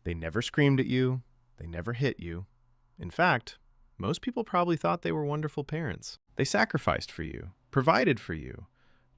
They never screamed at you. They never hit you. In fact, most people probably thought they were wonderful parents. They sacrificed for you, provided for you,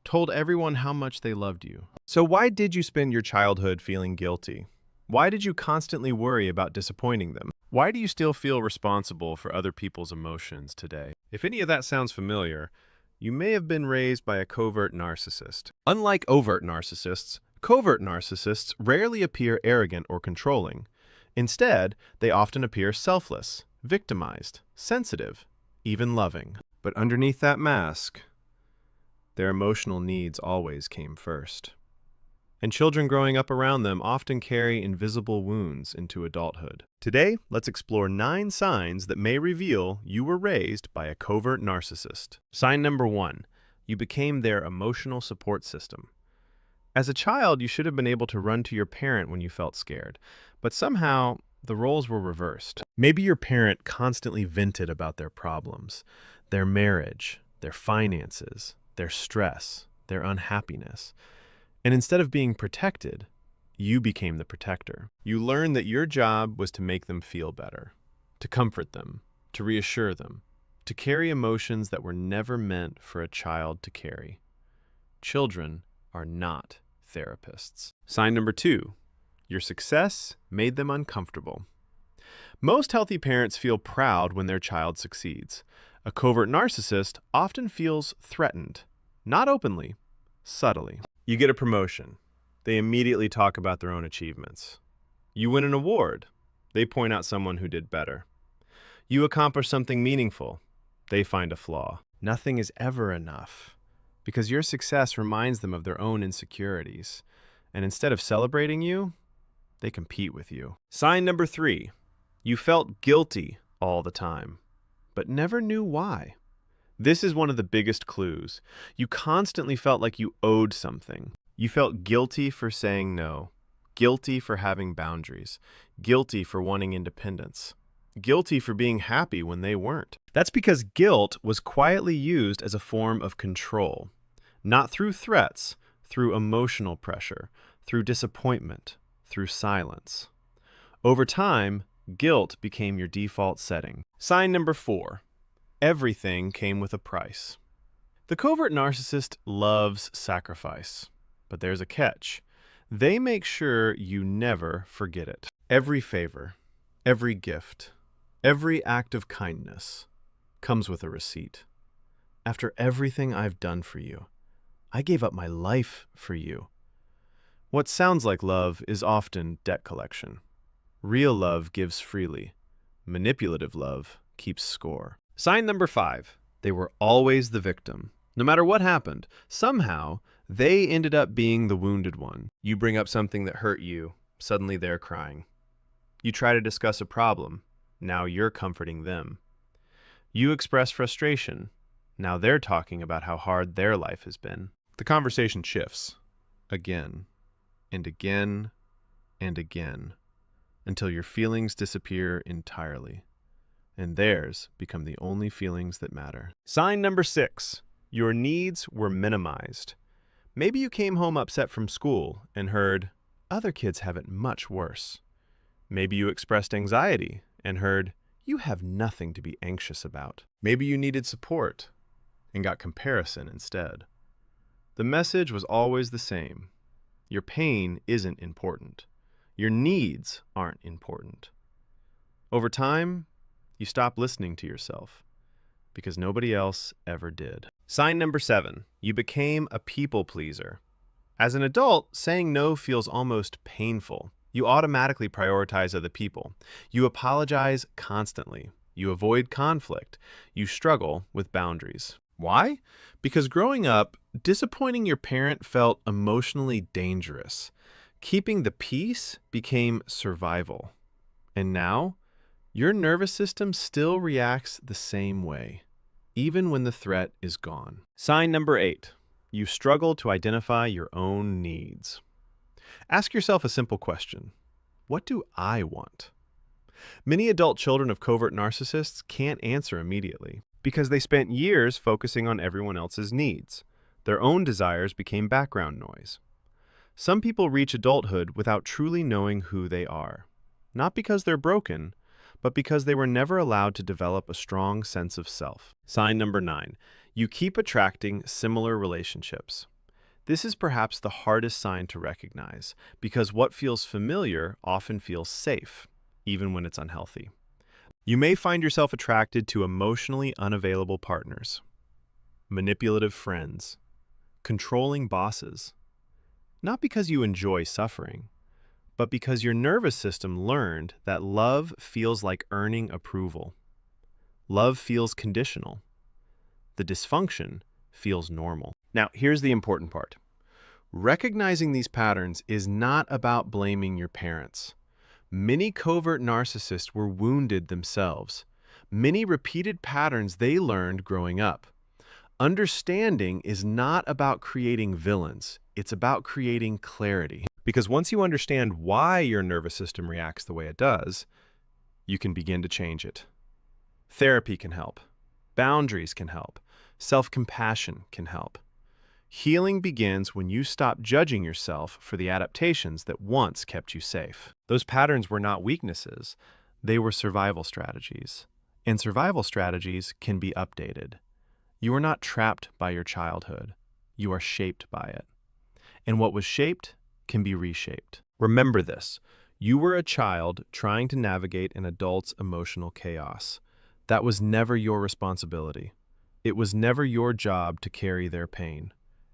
told everyone how much they loved you. So why did you spend your childhood feeling guilty? Why did you constantly worry about disappointing them? Why do you still feel responsible for other people's emotions today? If any of that sounds familiar, you may have been raised by a covert narcissist. Unlike overt narcissists, covert narcissists rarely appear arrogant or controlling. Instead, they often appear selfless, victimized, sensitive, even loving. But underneath that mask, their emotional needs always came first. And children growing up around them often carry invisible wounds into adulthood. Today, let's explore 9 signs that may reveal you were raised by a covert narcissist. Sign number 1, you became their emotional support system. As a child, you should have been able to run to your parent when you felt scared, but somehow the roles were reversed. Maybe your parent constantly vented about their problems, their marriage, their finances, their stress, their unhappiness. And instead of being protected, you became the protector. You learned that your job was to make them feel better, to comfort them, to reassure them, to carry emotions that were never meant for a child to carry. Children are not therapists. Sign number 2, your success made them uncomfortable. Most healthy parents feel proud when their child succeeds. A covert narcissist often feels threatened, not openly, subtly. You get a promotion. They immediately talk about their own achievements. You win an award. They point out someone who did better. You accomplish something meaningful. They find a flaw. Nothing is ever enough, because your success reminds them of their own insecurities. And instead of celebrating you, they compete with you. Sign number 3, you felt guilty all the time, but never knew why. This is one of the biggest clues. You constantly felt like you owed something. You felt guilty for saying no, guilty for having boundaries, guilty for wanting independence, guilty for being happy when they weren't. That's because guilt was quietly used as a form of control, not through threats, through emotional pressure, through disappointment, through silence. Over time, guilt became your default setting. Sign number 4. Everything came with a price. The covert narcissist loves sacrifice, but there's a catch. They make sure you never forget it. Every favor, every gift, every act of kindness comes with a receipt. After everything I've done for you, I gave up my life for you. What sounds like love is often debt collection. Real love gives freely. Manipulative love keeps score. Sign number 5, they were always the victim. No matter what happened, somehow they ended up being the wounded one. You bring up something that hurt you, suddenly they're crying. You try to discuss a problem, now you're comforting them. You express frustration, now they're talking about how hard their life has been. The conversation shifts, again, and again, and again, until your feelings disappear entirely, and theirs become the only feelings that matter. Sign number 6, your needs were minimized. Maybe you came home upset from school and heard, other kids have it much worse. Maybe you expressed anxiety and heard, you have nothing to be anxious about. Maybe you needed support and got comparison instead. The message was always the same. Your pain isn't important. Your needs aren't important. Over time, you stop listening to yourself because nobody else ever did. Sign number 7, you became a people pleaser. As an adult, saying no feels almost painful. You automatically prioritize other people. You apologize constantly. You avoid conflict. You struggle with boundaries. Why? Because growing up, disappointing your parent felt emotionally dangerous. Keeping the peace became survival. And now, your nervous system still reacts the same way, even when the threat is gone. Sign number 8, you struggle to identify your own needs. Ask yourself a simple question. What do I want? Many adult children of covert narcissists can't answer immediately because they spent years focusing on everyone else's needs. Their own desires became background noise. Some people reach adulthood without truly knowing who they are. not because they're broken, but because they were never allowed to develop a strong sense of self. Sign number 9. You keep attracting similar relationships. This is perhaps the hardest sign to recognize, because what feels familiar often feels safe, even when it's unhealthy. You may find yourself attracted to emotionally unavailable partners, manipulative friends, controlling bosses, not because you enjoy suffering, but because your nervous system learned that love feels like earning approval. Love feels conditional. The dysfunction feels normal. Now, here's the important part. Recognizing these patterns is not about blaming your parents. Many covert narcissists were wounded themselves. Many repeated patterns they learned growing up. Understanding is not about creating villains. It's about creating clarity. Because once you understand why your nervous system reacts the way it does, you can begin to change it. Therapy can help. Boundaries can help. Self-compassion can help. Healing begins when you stop judging yourself for the adaptations that once kept you safe. Those patterns were not weaknesses. They were survival strategies. And survival strategies can be updated. You are not trapped by your childhood. You are shaped by it. And what was shaped can be reshaped. Remember this. You were a child trying to navigate an adult's emotional chaos. That was never your responsibility. It was never your job to carry their pain.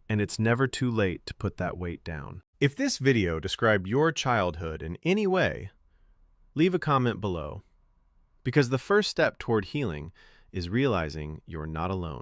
And it's never too late to put that weight down. If this video described your childhood in any way, leave a comment below. Because the first step toward healing is realizing you're not alone.